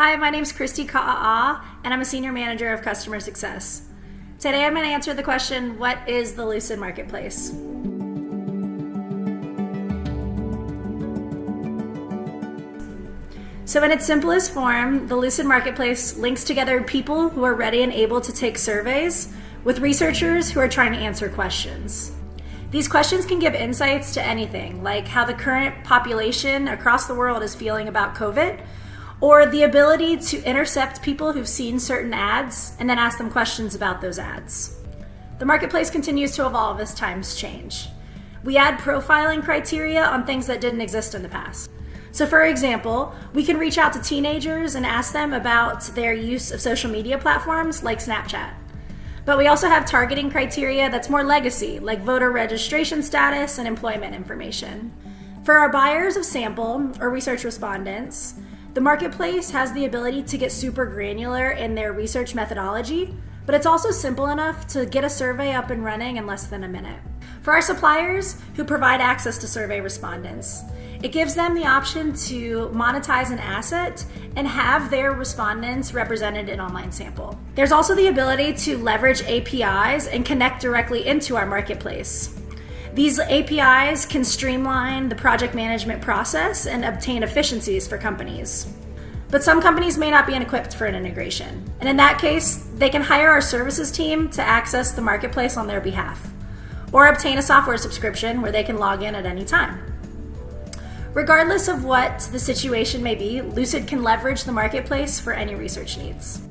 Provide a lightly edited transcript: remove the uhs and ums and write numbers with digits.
Hi, my name's Christy Ka'a'a, and I'm a Senior Manager of Customer Success. Today I'm going to answer the question, what is the Lucid Marketplace? So in its simplest form, the Lucid Marketplace links together people who are ready and able to take surveys with researchers who are trying to answer questions. These questions can give insights to anything, like how the current population across the world is feeling about COVID, or the ability to intercept people who've seen certain ads and then ask them questions about those ads. The marketplace continues to evolve as times change. We add profiling criteria on things that didn't exist in the past. So for example, we can reach out to teenagers and ask them about their use of social media platforms like Snapchat. But we also have targeting criteria that's more legacy, like voter registration status and employment information. For our buyers of sample or research respondents, the marketplace has the ability to get super granular in their research methodology, but it's also simple enough to get a survey up and running in less than a minute. For our suppliers who provide access to survey respondents, it gives them the option to monetize an asset and have their respondents represented in online sample. There's also the ability to leverage APIs and connect directly into our marketplace. These APIs can streamline the project management process and obtain efficiencies for companies. But some companies may not be equipped for an integration. And in that case, they can hire our services team to access the marketplace on their behalf, or obtain a software subscription where they can log in at any time. Regardless of what the situation may be, Lucid can leverage the marketplace for any research needs.